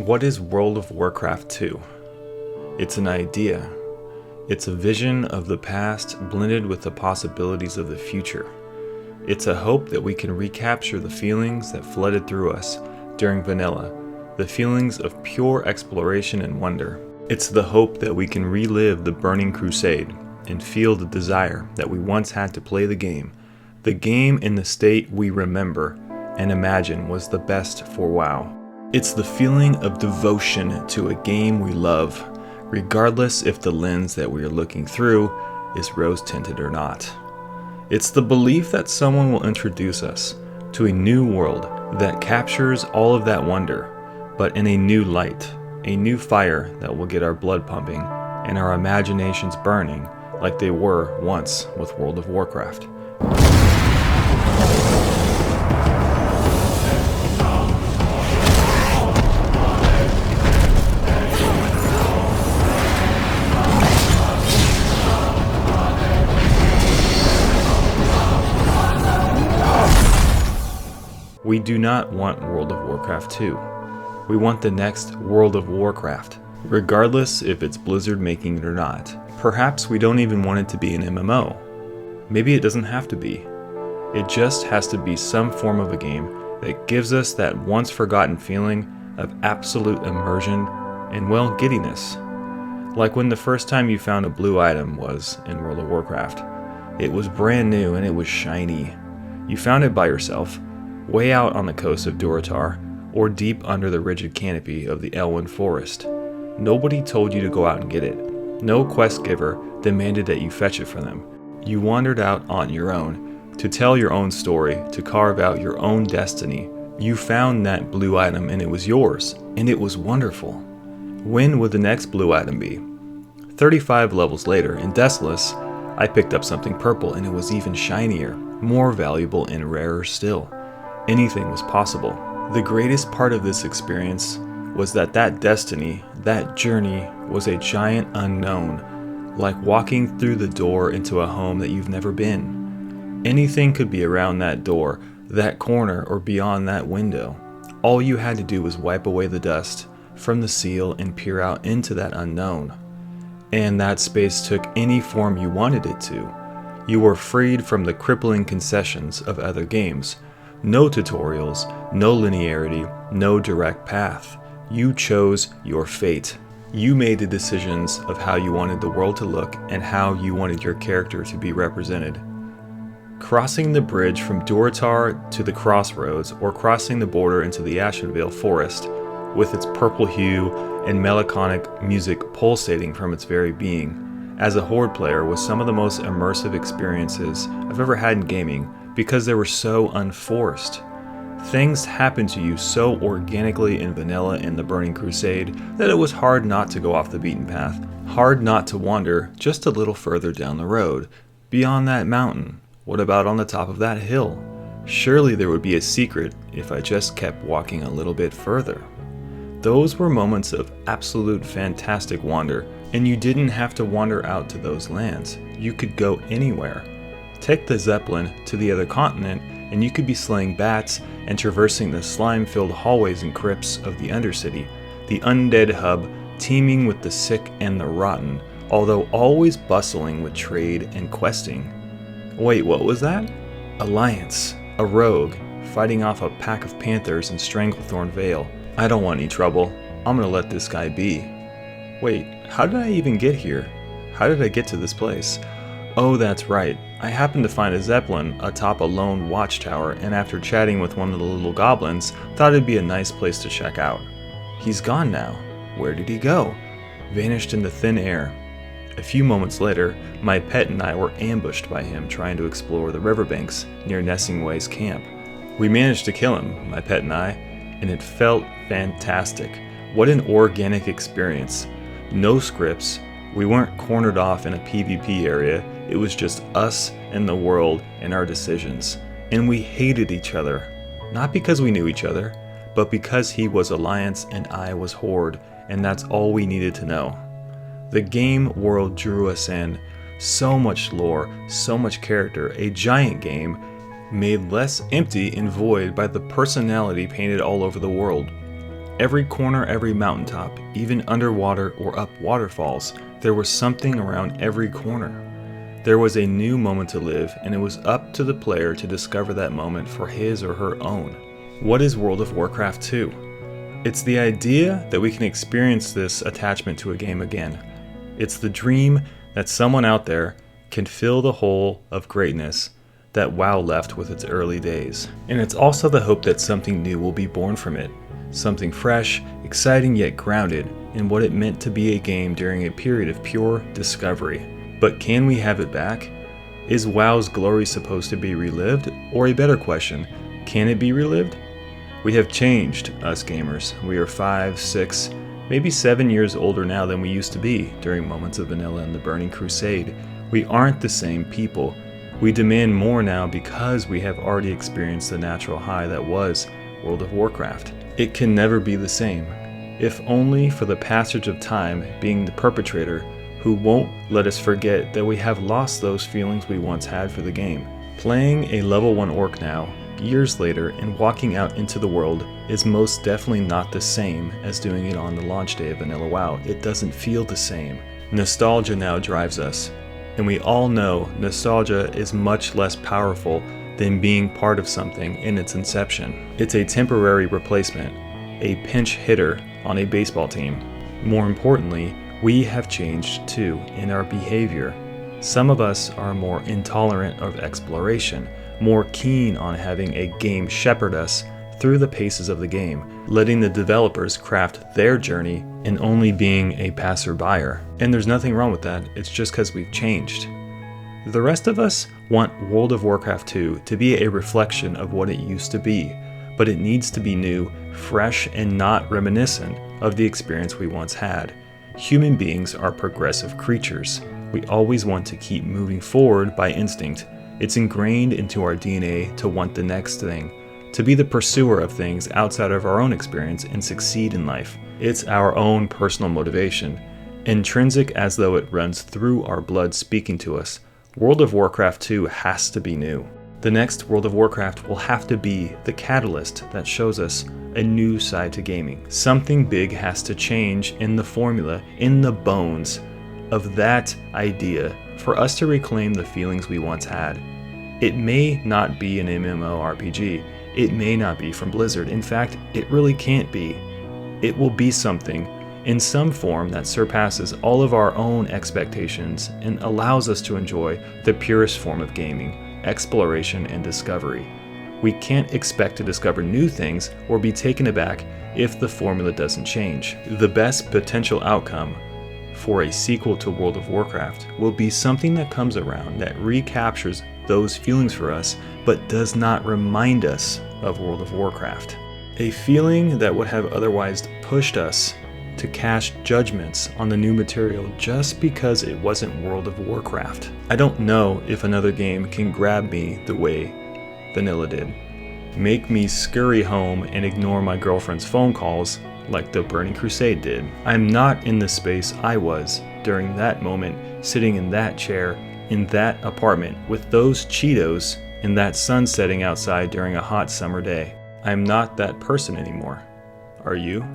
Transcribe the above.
What is World of Warcraft 2? It's an idea. It's a vision of the past blended with the possibilities of the future. It's a hope that we can recapture the feelings that flooded through us during vanilla, the feelings of pure exploration and wonder. It's the hope that we can relive the burning crusade and feel the desire that we once had to play the game in the state we remember and imagine was the best for WoW. It's the feeling of devotion to a game we love, regardless if the lens that we are looking through is rose-tinted or not. It's the belief that someone will introduce us to a new world that captures all of that wonder, but in a new light, a new fire that will get our blood pumping and our imaginations burning like they were once with World of Warcraft. We do not want World of Warcraft 2. We want the next World of Warcraft, regardless if it's Blizzard making it or not. Perhaps we don't even want it to be an MMO. Maybe it doesn't have to be. It just has to be some form of a game that gives us that once forgotten feeling of absolute immersion and, well, giddiness. Like when the first time you found a blue item was in World of Warcraft. It was brand new and it was shiny. You found it by yourself, way out on the coast of Durotar, or deep under the rigid canopy of the Elwyn Forest. Nobody told you to go out and get it. No quest giver demanded that you fetch it for them. You wandered out on your own, to tell your own story, to carve out your own destiny. You found that blue item and it was yours, and it was wonderful. When would the next blue item be? 35 levels later, in Desolus, I picked up something purple and it was even shinier, more valuable and rarer still. Anything was possible. The greatest part of this experience was that destiny, that journey, was a giant unknown, like walking through the door into a home that you've never been. Anything could be around that door, that corner, or beyond that window. All you had to do was wipe away the dust from the seal and peer out into that unknown. And that space took any form you wanted it to. You were freed from the crippling concessions of other games. No tutorials, no linearity, no direct path. You chose your fate. You made the decisions of how you wanted the world to look and how you wanted your character to be represented. Crossing the bridge from Durotar to the crossroads, or crossing the border into the Ashenvale Forest, with its purple hue and melancholic music pulsating from its very being, as a Horde player was some of the most immersive experiences I've ever had in gaming, because they were so unforced. Things happened to you so organically in vanilla in the Burning Crusade that it was hard not to go off the beaten path, hard not to wander just a little further down the road. Beyond that mountain, what about on the top of that hill? Surely there would be a secret if I just kept walking a little bit further. Those were moments of absolute fantastic wonder, and you didn't have to wander out to those lands. You could go anywhere. Take the Zeppelin to the other continent and you could be slaying bats and traversing the slime-filled hallways and crypts of the Undercity, the undead hub teeming with the sick and the rotten, although always bustling with trade and questing. Wait, what was that? Alliance, a rogue, fighting off a pack of panthers in Stranglethorn Vale. I don't want any trouble. I'm gonna let this guy be. Wait, how did I even get here? How did I get to this place? Oh, that's right. I happened to find a Zeppelin atop a lone watchtower, and after chatting with one of the little goblins, thought it'd be a nice place to check out. He's gone now. Where did he go? Vanished into thin air. A few moments later, my pet and I were ambushed by him trying to explore the riverbanks near Nessingway's camp. We managed to kill him, my pet and I, and it felt fantastic. What an organic experience. No scripts. We weren't cornered off in a PvP area. It was just us and the world and our decisions. And we hated each other. Not because we knew each other, but because he was Alliance and I was Horde, and that's all we needed to know. The game world drew us in. So much lore, so much character, a giant game made less empty and void by the personality painted all over the world. Every corner, every mountaintop, even underwater or up waterfalls, there was something around every corner. There was a new moment to live, and it was up to the player to discover that moment for his or her own. What is World of Warcraft 2? It's the idea that we can experience this attachment to a game again. It's the dream that someone out there can fill the hole of greatness that WoW left with its early days. And it's also the hope that something new will be born from it. Something fresh, exciting yet grounded in what it meant to be a game during a period of pure discovery. But can we have it back? Is WoW's glory supposed to be relived? Or a better question, can it be relived? We have changed, us gamers. We are 5, 6, maybe 7 years older now than we used to be during moments of vanilla and the Burning Crusade. We aren't the same people. We demand more now because we have already experienced the natural high that was World of Warcraft. It can never be the same, if only for the passage of time being the perpetrator who won't let us forget that we have lost those feelings we once had for the game. Playing a level 1 orc now, years later, and walking out into the world is most definitely not the same as doing it on the launch day of Vanilla WoW. It doesn't feel the same. Nostalgia now drives us, and we all know nostalgia is much less powerful than being part of something in its inception. It's a temporary replacement, a pinch hitter on a baseball team. More importantly, we have changed too in our behavior. Some of us are more intolerant of exploration, more keen on having a game shepherd us through the paces of the game, letting the developers craft their journey and only being a passerby. And there's nothing wrong with that, it's just because we've changed. The rest of us want World of Warcraft 2 to be a reflection of what it used to be, but it needs to be new, fresh, and not reminiscent of the experience we once had. Human beings are progressive creatures. We always want to keep moving forward by instinct. It's ingrained into our DNA to want the next thing, to be the pursuer of things outside of our own experience and succeed in life. It's our own personal motivation, intrinsic as though it runs through our blood speaking to us. World of Warcraft 2 has to be new. The next World of Warcraft will have to be the catalyst that shows us a new side to gaming. Something big has to change in the formula, in the bones of that idea for us to reclaim the feelings we once had. It may not be an MMORPG. It may not be from Blizzard. In fact, it really can't be. It will be something in some form that surpasses all of our own expectations and allows us to enjoy the purest form of gaming, exploration and discovery. We can't expect to discover new things or be taken aback if the formula doesn't change. The best potential outcome for a sequel to World of Warcraft will be something that comes around that recaptures those feelings for us but does not remind us of World of Warcraft. A feeling that would have otherwise pushed us to cast judgments on the new material just because it wasn't World of Warcraft. I don't know if another game can grab me the way Vanilla did. Make me scurry home and ignore my girlfriend's phone calls like the Burning Crusade did. I'm not in the space I was during that moment, sitting in that chair, in that apartment, with those Cheetos and that sun setting outside during a hot summer day. I'm not that person anymore. Are you?